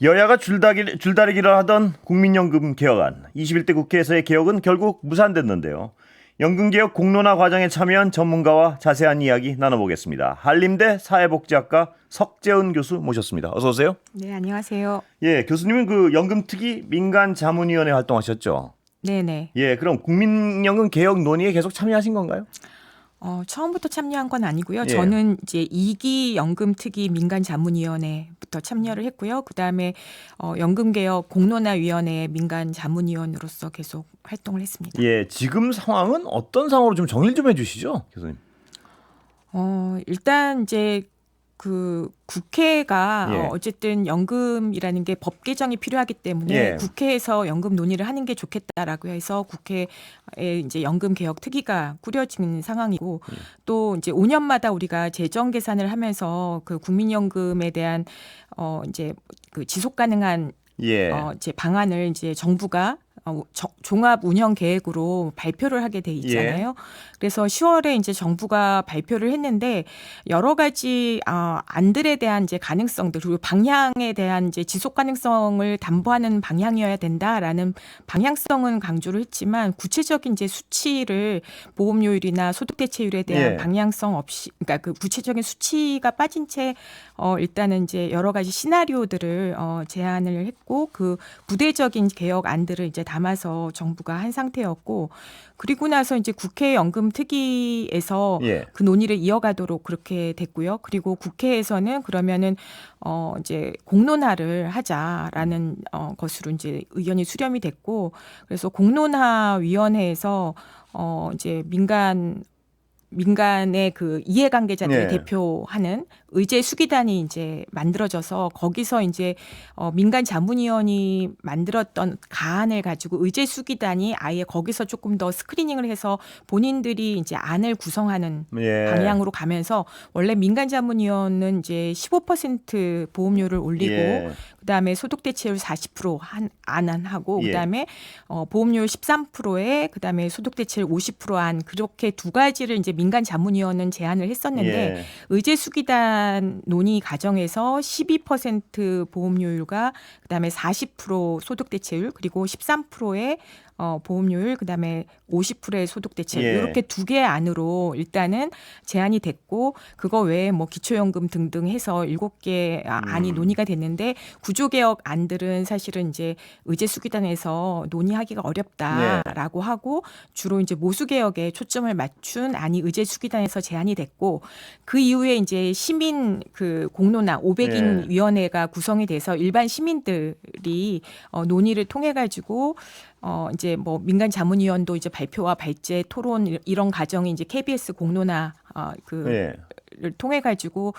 여야가 줄다리기를 하던 국민연금 개혁안 21대 국회에서의 개혁은 결국 무산됐는데요. 연금개혁 공론화 과정에 참여한 전문가와 자세한 이야기 나눠보겠습니다. 한림대 사회복지학과 석재은 교수 모셨습니다. 어서 오세요. 네, 안녕하세요. 예, 교수님은 그 연금특위 민간자문위원회 활동하셨죠? 네네. 예, 그럼 국민연금 개혁 논의에 계속 참여하신 건가요? 처음부터 참여한 건 아니고요. 예. 저는 이제 2기 연금특위 민간자문위원회부터 참여를 했고요. 그다음에 연금개혁 공론화위원회 민간자문위원으로서 계속 활동을 했습니다. 예, 지금 상황은 어떤 상황으로 좀 정리를 좀 해주시죠, 교수님. 일단 이제 그 국회가 예. 어쨌든 연금이라는 게 법 개정이 필요하기 때문에 예. 국회에서 연금 논의를 하는 게 좋겠다라고 해서 국회에 이제 연금 개혁 특위가 꾸려진 상황이고 또 이제 5년마다 우리가 재정 계산을 하면서 그 국민연금에 대한 이제 그 지속 가능한 예. 이제 방안을 이제 정부가 종합 운영 계획으로 발표를 하게 돼 있잖아요. 그래서 10월에 이제 정부가 발표를 했는데 여러 가지 안들에 대한 이제 가능성들 그리고 방향에 대한 이제 지속 가능성을 담보하는 방향이어야 된다라는 방향성은 강조를 했지만 구체적인 이제 수치를 보험료율이나 소득 대체율에 대한 예. 방향성 없이 그러니까 그 구체적인 수치가 빠진 채 일단은 이제 여러 가지 시나리오들을 제안을 했고 그 부대적인 개혁 안들을 이제 담아서 정부가 한 상태였고 그리고 나서 이제 국회 연금특위에서 예. 그 논의를 이어가도록 그렇게 됐고요. 그리고 국회에서는 그러면은 이제 공론화를 하자라는 것으로 이제 의견이 수렴이 됐고 그래서 공론화위원회에서 이제 민간의 그 이해관계자들을 예. 대표하는 의제 수기단이 이제 만들어져서 거기서 이제 민간 자문위원이 만들었던 가안을 가지고 의제 수기단이 아예 거기서 조금 더 스크리닝을 해서 본인들이 이제 안을 구성하는 예. 방향으로 가면서 원래 민간 자문위원은 이제 15% 보험료를 올리고 예. 그다음에 소득 대체율 40% 안하고 예. 그다음에 보험료율 13%에 그다음에 소득 대체율 50%안 그렇게 두 가지를 이제 민간 자문위원은 제안을 했었는데 예. 의제 수기단 논의 과정에서 12% 보험료율과 그다음에 40% 소득 대체율 그리고 13%의 보험료율 그다음에 50%의 소득 대체율 예. 이렇게 두 개 안으로 일단은 제안이 됐고 그거 외에 뭐 기초연금 등등 해서 7개 안이 논의가 됐는데 구조개혁 안들은 사실은 이제 의제수기단에서 논의하기가 어렵다라고 하고 주로 이제 모수개혁에 초점을 맞춘 안이 의제수기단에서 제안이 됐고 그 이후에 이제 시민 그 공론화 500인 예. 위원회가 구성이 돼서 일반 시민들이 논의를 통해 가지고 이제 뭐 민간 자문위원도 이제 발표와 발제 토론 이런 과정이 이제 KBS 공론화 예. 를 통해 가지고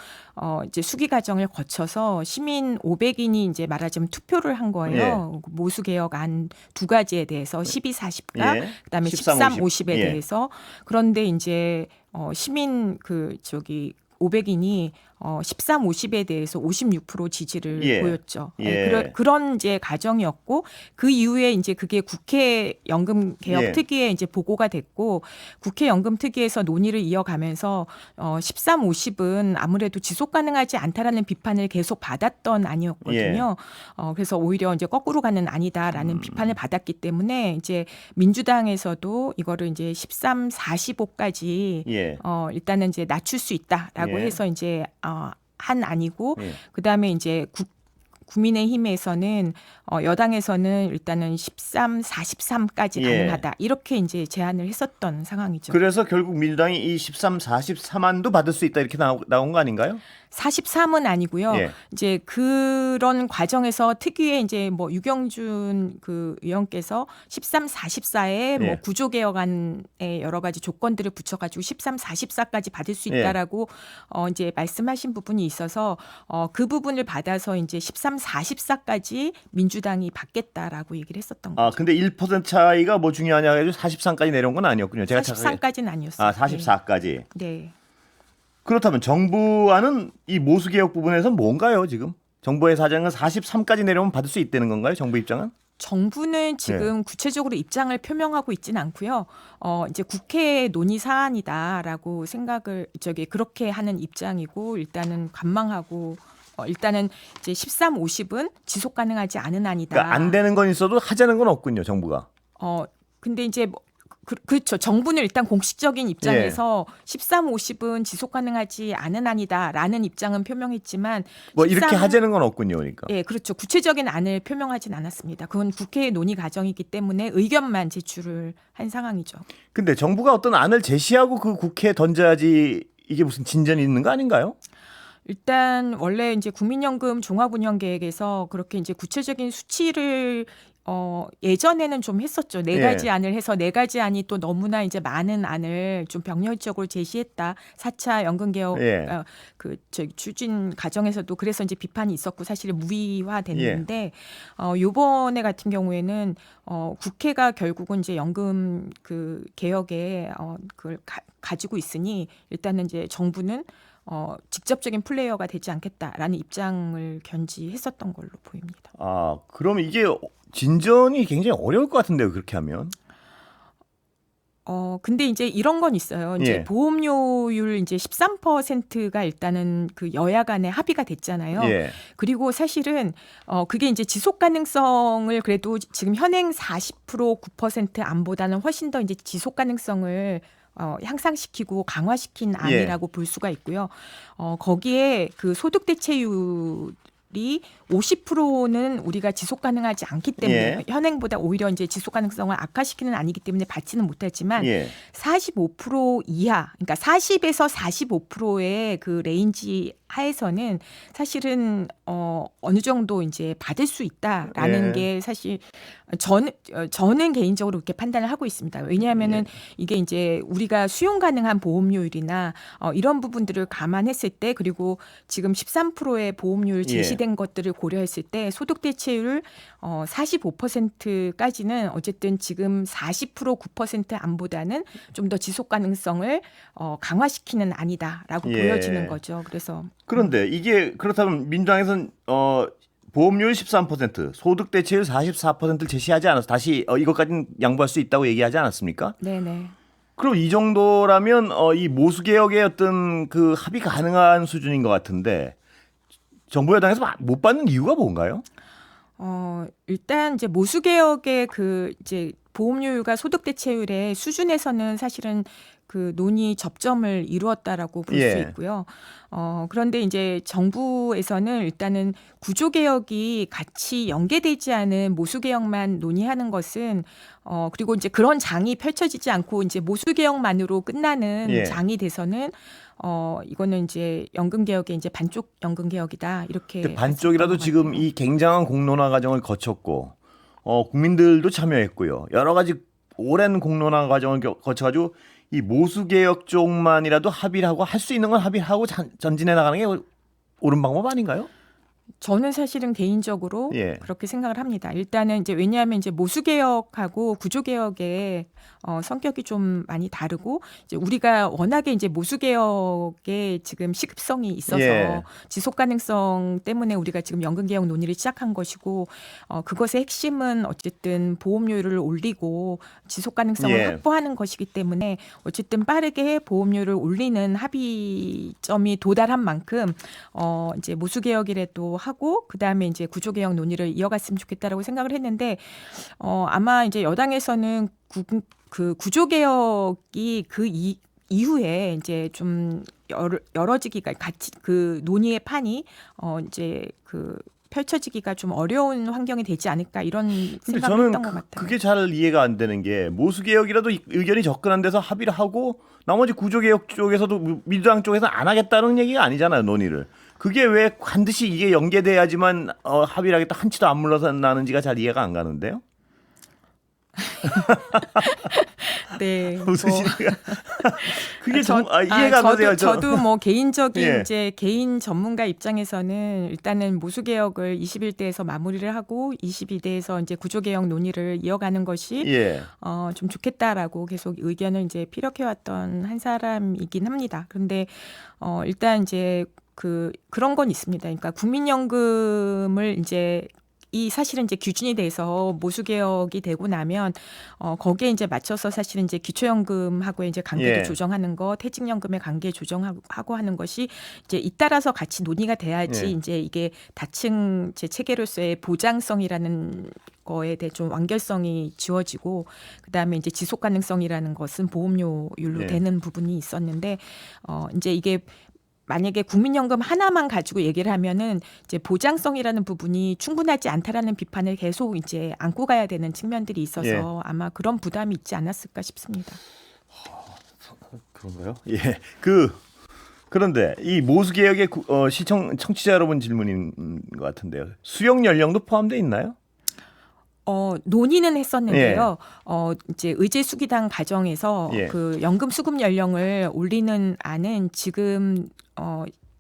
이제 수기 과정을 거쳐서 시민 500인이 이제 말하자면 투표를 한 거예요. 모수 개혁 안 두 가지에 대해서 12, 40과 예. 그다음에 13, 13, 50에 예. 대해서 그런데 이제 시민 500인이 13, 50에 대해서 56% 지지를 예. 보였죠. 예. 그런 이제 과정이었고 그 이후에 이제 그게 국회 연금 개혁 예. 특위에 이제 보고가 됐고 국회 연금 특위에서 논의를 이어가면서 13, 50은 아무래도 지속 가능하지 않다라는 비판을 계속 받았던 안이었거든요. 그래서 오히려 이제 거꾸로 가는 아니다라는 비판을 받았기 때문에 이제 민주당에서도 이거를 이제 13, 45까지 예. 일단은 이제 낮출 수 있다라고 예. 해서 이제 한 안이고 예. 그다음에 이제 국민의힘에서는 여당에서는 일단은 13, 43까지 예. 가능하다 이렇게 이제 제안을 했었던 상황이죠. 그래서 결국 민주당이 이 13, 44만도 받을 수 있다 이렇게 나온 거 아닌가요? 43은 아니고요. 예. 이제 그런 과정에서 특유의 이제 뭐 유경준 그 의원께서 13, 44에 뭐 예. 구조개혁안에 여러 가지 조건들을 붙여가지고 13, 44까지 받을 수 예. 있다라고 이제 말씀하신 부분이 있어서 그 부분을 받아서 이제 13, 44까지 민주당이 받겠다라고 얘기를 했었던 거죠. 근데 1% 차이가 뭐 중요하냐 해서 43까지 내려온 건 아니었군요. 제가 43까지는 아니었어요. 44까지. 네. 그렇다면 정부와는 이 모수개혁 부분에서 뭔가요, 지금? 정부의 사정은 43까지 내려오면 받을 수 있다는 건가요? 정부 입장은? 정부는 지금 구체적으로 입장을 표명하고 있지는 않고요. 이제 국회 논의 사안이다라고 생각을 그렇게 하는 입장이고 일단은 관망하고 일단은 이제 13, 50은 지속 가능하지 않은 안이다. 그러니까 안 되는 건 있어도 하자는 건 없군요, 정부가. 근데 이제 그렇죠. 정부는 일단 공식적인 입장에서 13, 50은 지속 가능하지 않은 안이다라는 입장은 표명했지만 뭐 이렇게 13은 하자는 건 없군요, 그러니까. 예, 그렇죠. 구체적인 안을 표명하진 않았습니다. 그건 국회의 논의 과정이기 때문에 의견만 제출을 한 상황이죠. 근데 정부가 어떤 안을 제시하고 그 국회에 던져야지 이게 무슨 진전이 있는 거 아닌가요? 일단 원래 이제 국민연금 종합운영계획에서 그렇게 이제 구체적인 수치를 예전에는 좀 했었죠. 네 가지 예. 안을 해서 네 가지 안이 또 너무나 이제 많은 안을 좀 병렬적으로 제시했다. 4차 연금개혁 예. 추진 과정에서도 그래서 이제 비판이 있었고 사실은 무의화됐는데 예. 요번에 같은 경우에는 국회가 결국은 이제 연금 그 개혁에 그걸 가지고 있으니 일단은 이제 정부는 직접적인 플레이어가 되지 않겠다라는 입장을 견지했었던 걸로 보입니다. 아, 그럼 이게 진전이 굉장히 어려울 것 같은데요, 그렇게 하면. 근데 이제 이런 건 있어요. 이제 예. 보험료율 이제 13%가 일단은 그 여야 간에 합의가 됐잖아요. 예. 그리고 사실은 그게 이제 지속 가능성을 그래도 지금 현행 40% 9% 안보다는 훨씬 더 이제 지속 가능성을 향상시키고 강화시킨 안이라고 볼 수가 있고요. 거기에 그 소득 대체율이 50%는 우리가 지속 가능하지 않기 때문에 예. 현행보다 오히려 이제 지속 가능성을 악화시키는 아니기 때문에 받지는 못하지만 예. 45% 이하, 그러니까 40에서 45%의 그 레인지 하에서는 사실은 어느 정도 이제 받을 수 있다라는 예. 게 사실 저는 개인적으로 그렇게 판단을 하고 있습니다. 왜냐하면은 이게 이제 우리가 수용 가능한 보험료율이나 이런 부분들을 감안했을 때 그리고 지금 13%의 보험료율 제시된 것들을 고려했을 때 소득 대체율 45%까지는 어쨌든 지금 40% 9% 안보다는 좀 더 지속 가능성을 강화시키는 안이다라고 보여지는 거죠. 그래서 그런데 이게 그렇다면 민주당에서는 보험료율 13%, 소득 대체율 44%를 제시하지 않아서 다시 이것까지는 양보할 수 있다고 얘기하지 않았습니까? 네네. 그럼 이 정도라면 이 모수 개혁의 어떤 그 합의 가능한 수준인 것 같은데 정부 여당에서 못 받는 이유가 뭔가요? 일단 이제 모수 개혁의 그 이제 보험료율과 소득 대체율의 수준에서는 사실은 그 논의 접점을 이루었다라고 볼 수 예. 있고요. 그런데 이제 정부에서는 일단은 구조 개혁이 같이 연계되지 않은 모수 개혁만 논의하는 것은 그리고 이제 그런 장이 펼쳐지지 않고 이제 모수 개혁만으로 끝나는 예. 장이 돼서는 이거는 이제 연금 개혁의 이제 반쪽 연금 개혁이다 이렇게 근데 반쪽이라도 봤었던 것 지금 같아요. 이 굉장한 공론화 과정을 거쳤고 국민들도 참여했고요. 여러 가지 오랜 공론화 과정을 거쳐가지고 이 모수 개혁 쪽만이라도 합의를 하고 할 수 있는 건 합의를 하고 전진해 나가는 게 옳은 방법 아닌가요? 저는 사실은 개인적으로 예. 그렇게 생각을 합니다. 일단은 이제 왜냐하면 이제 모수 개혁하고 구조 개혁의 성격이 좀 많이 다르고 이제 우리가 워낙에 이제 모수 개혁에 지금 시급성이 있어서 예. 지속 가능성 때문에 우리가 지금 연금 개혁 논의를 시작한 것이고 그것의 핵심은 어쨌든 보험료율을 올리고 지속 가능성을 예. 확보하는 것이기 때문에 어쨌든 빠르게 보험료를 올리는 합의점이 도달한 만큼 이제 모수 개혁이라도 하고 그다음에 이제 구조 개혁 논의를 이어갔으면 좋겠다라고 생각을 했는데 아마 이제 여당에서는 그 구조 개혁이 그 이후에 이제 좀 열어지기가 같이 그 논의의 판이 이제 그 펼쳐지기가 좀 어려운 환경이 되지 않을까 이런 근데 생각을 저는 했던 것 같아요. 그게 잘 이해가 안 되는 게 모수 개혁이라도 의견이 접근한 데서 합의를 하고 나머지 구조 개혁 쪽에서도 민주당 쪽에서 안 하겠다는 얘기가 아니잖아요, 논의를. 그게 왜 반드시 이게 연계돼야지만 합의를 하겠다 한치도 안 물러나는지가 잘 이해가 안 가는데요. 네. 웃으시니까 그게 이해가 안 되세요. 저도 뭐 개인적인 예. 이제 개인 전문가 입장에서는 일단은 모수 개혁을 21대에서 마무리를 하고 22대에서 이제 구조 개혁 논의를 이어가는 것이 예. 좀 좋겠다라고 계속 의견을 이제 피력해 왔던 한 사람이긴 합니다. 그런데 일단 이제 그런 건 있습니다. 그러니까 국민연금을 이제 이 사실은 이제 기준이 돼서 모수개혁이 되고 나면 거기에 이제 맞춰서 사실은 이제 기초연금하고 이제 관계도 예. 조정하는 거, 퇴직연금의 관계 조정하고 하는 것이 이제 잇따라서 같이 논의가 돼야지 예. 이제 이게 다층 제 체계로서의 보장성이라는 거에 대해 좀 완결성이 지워지고 그다음에 이제 지속 가능성이라는 것은 보험료율로 예. 되는 부분이 있었는데 이제 이게 만약에 국민연금 하나만 가지고 얘기를 하면은 이제 보장성이라는 부분이 충분하지 않다라는 비판을 계속 이제 안고 가야 되는 측면들이 있어서 예. 아마 그런 부담이 있지 않았을까 싶습니다. 그런가요? 예. 그런데 이 모수 개혁의 청취자 여러분 질문인 것 같은데요. 수용 연령도 포함되어 있나요? 논의는 했었는데요. 이제 의제 수기당 과정에서 예. 그 연금 수급 연령을 올리는 안은 지금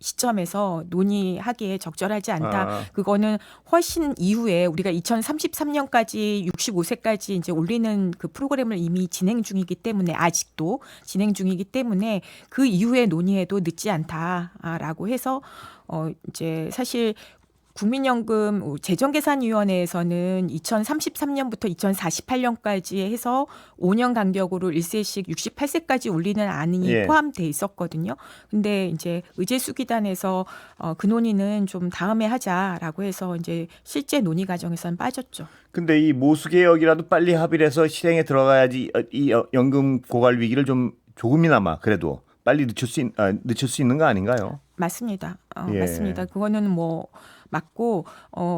시점에서 논의하기에 적절하지 않다. 그거는 훨씬 이후에 우리가 2033년까지 65세까지 이제 올리는 그 프로그램을 이미 진행 중이기 때문에 아직도 진행 중이기 때문에 그 이후에 논의해도 늦지 않다라고 해서 이제 사실 국민연금 재정계산위원회에서는 2033년부터 2048년까지 해서 5년 간격으로 1세씩 68세까지 올리는 안이 예. 포함돼 있었거든요. 근데 이제 의제수기단에서 그 논의는 좀 다음에 하자라고 해서 이제 실제 논의 과정에서는 빠졌죠. 근데 이 모수 개혁이라도 빨리 합의를 해서 실행에 들어가야지 이 연금 고갈 위기를 좀 조금이나마 그래도 빨리 늦출 수 있는 거 아닌가요? 맞습니다. 예. 맞습니다. 그거는 뭐 맞고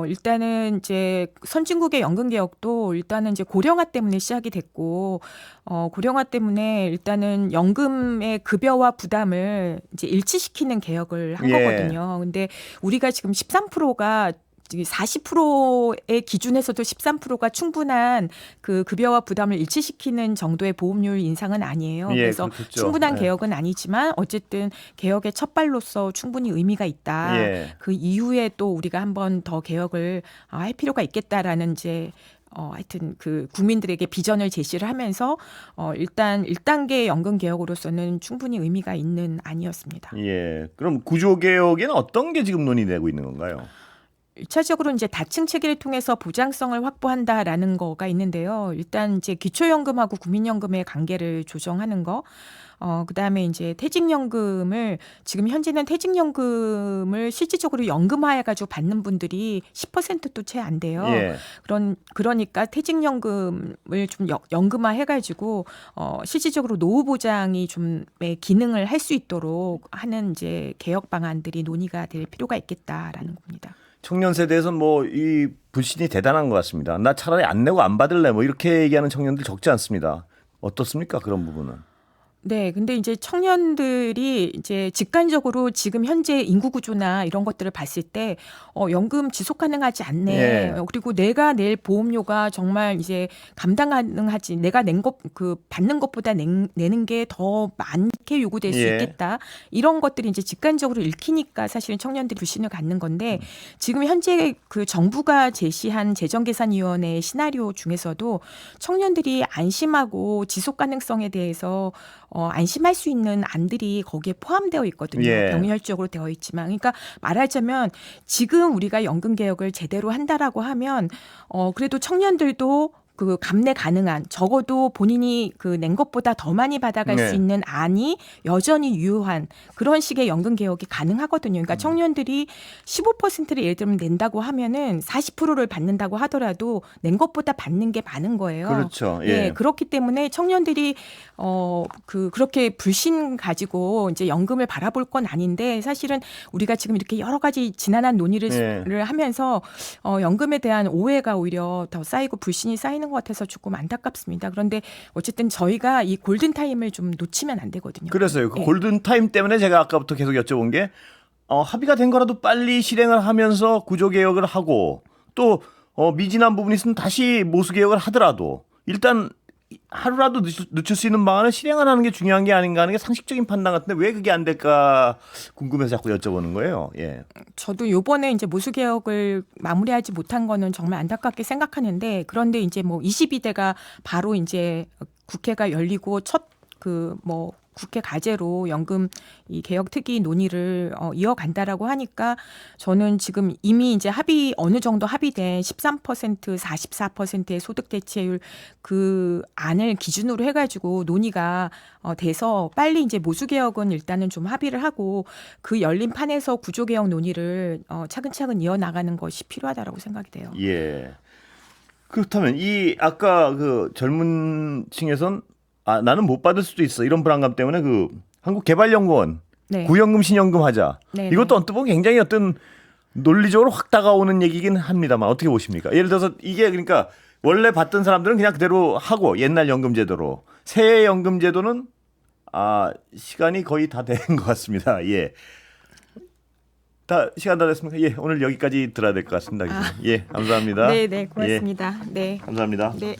일단은 이제 선진국의 연금 개혁도 일단은 이제 고령화 때문에 시작이 됐고 고령화 때문에 일단은 연금의 급여와 부담을 이제 일치시키는 개혁을 한 예. 거거든요. 근데 우리가 지금 13%가 40%의 기준에서도 13%가 충분한 그 급여와 부담을 일치시키는 정도의 보험료율 인상은 아니에요. 예, 그래서 그렇겠죠. 충분한 예. 개혁은 아니지만 어쨌든 개혁의 첫 발로서 충분히 의미가 있다. 예. 그 이후에 또 우리가 한 번 더 개혁을 할 필요가 있겠다라는 이제 하여튼 그 국민들에게 비전을 제시를 하면서 일단 1단계 연금 개혁으로서는 충분히 의미가 있는 안이었습니다. 예. 그럼 구조 개혁에는 어떤 게 지금 논의되고 있는 건가요? 1차적으로 이제 다층 체계를 통해서 보장성을 확보한다라는 거가 있는데요. 일단 이제 기초연금하고 국민연금의 관계를 조정하는 거. 그다음에 이제 퇴직연금을 지금 현재는 퇴직연금을 실질적으로 연금화해가지고 받는 분들이 10%도 채 안 돼요. 예. 그러니까 퇴직연금을 좀 연금화해가지고 실질적으로 노후 보장이 좀의 기능을 할 수 있도록 하는 이제 개혁 방안들이 논의가 될 필요가 있겠다라는 겁니다. 청년 세대에서 뭐 이 불신이 대단한 것 같습니다. 나 차라리 안 내고 안 받을래 뭐 이렇게 얘기하는 청년들 적지 않습니다. 어떻습니까? 그런 부분은. 네, 근데 이제 청년들이 이제 직관적으로 지금 현재 인구 구조나 이런 것들을 봤을 때 연금 지속 가능하지 않네. 예. 그리고 내가 낼 보험료가 정말 이제 감당 가능하지. 내가 낸 것 그 받는 것보다 내는 게 더 많게 요구될 수 예. 있겠다. 이런 것들이 이제 직관적으로 읽히니까 사실은 청년들이 불신을 갖는 건데 지금 현재 그 정부가 제시한 재정계산위원회의 시나리오 중에서도 청년들이 안심하고 지속 가능성에 대해서 안심할 수 있는 안들이 거기에 포함되어 있거든요. 예. 병렬적으로 되어 있지만. 그러니까 말하자면 지금 우리가 연금 개혁을 제대로 한다라고 하면 그래도 청년들도 그 감내 가능한 적어도 본인이 그 낸 것보다 더 많이 받아갈 네. 수 있는 안이 여전히 유효한 그런 식의 연금 개혁이 가능하거든요. 그러니까 청년들이 15%를 예를 들면 낸다고 하면은 40%를 받는다고 하더라도 낸 것보다 받는 게 많은 거예요. 그렇죠. 예. 예, 그렇기 때문에 청년들이 그렇게 불신 가지고 이제 연금을 바라볼 건 아닌데 사실은 우리가 지금 이렇게 여러 가지 지난한 논의를 예. 하면서 연금에 대한 오해가 오히려 더 쌓이고 불신이 쌓이는 것 같아서 조금 안타깝습니다. 그런데 어쨌든 저희가 이 골든 타임을 좀 놓치면 안 되거든요. 그래서요. 그 예. 골든 타임 때문에 제가 아까부터 계속 여쭤본 게 합의가 된 거라도 빨리 실행을 하면서 구조 개혁을 하고 또 미진한 부분이 있으면 다시 모수 개혁을 하더라도 일단 하루라도 늦출 수 있는 방안을 실행을 하는 게 중요한 게 아닌가 하는 게 상식적인 판단 같은데 왜 그게 안 될까 궁금해서 자꾸 여쭤보는 거예요. 예. 저도 요번에 이제 모수 개혁을 마무리하지 못한 거는 정말 안타깝게 생각하는데 그런데 이제 뭐 22대가 바로 이제 국회가 열리고 첫 그 뭐 국회 과제로 연금 이 개혁 특위 논의를 이어간다라고 하니까 저는 지금 이미 이제 어느 정도 합의된 13% 44%의 소득 대체율 그 안을 기준으로 해가지고 논의가 돼서 빨리 이제 모수 개혁은 일단은 좀 합의를 하고 그 열린 판에서 구조 개혁 논의를 차근차근 이어나가는 것이 필요하다라고 생각이 돼요. 예. 그렇다면 이 아까 그 젊은 층에선 나는 못 받을 수도 있어 이런 불안감 때문에 그 한국개발연구원 네. 구연금 신연금 하자. 네, 이것도 어떤 보면 굉장히 어떤 논리적으로 확 다가오는 얘기긴 합니다만 어떻게 보십니까? 예를 들어서 이게 그러니까 원래 받던 사람들은 그냥 그대로 하고 옛날 연금 제도로 새 연금 제도는 시간이 거의 다 된 것 같습니다. 예. 시간 다 됐습니까? 예, 오늘 여기까지 들어야 될 것 같습니다. 예, 감사합니다. 네, 고맙습니다. 네. 감사합니다. 네.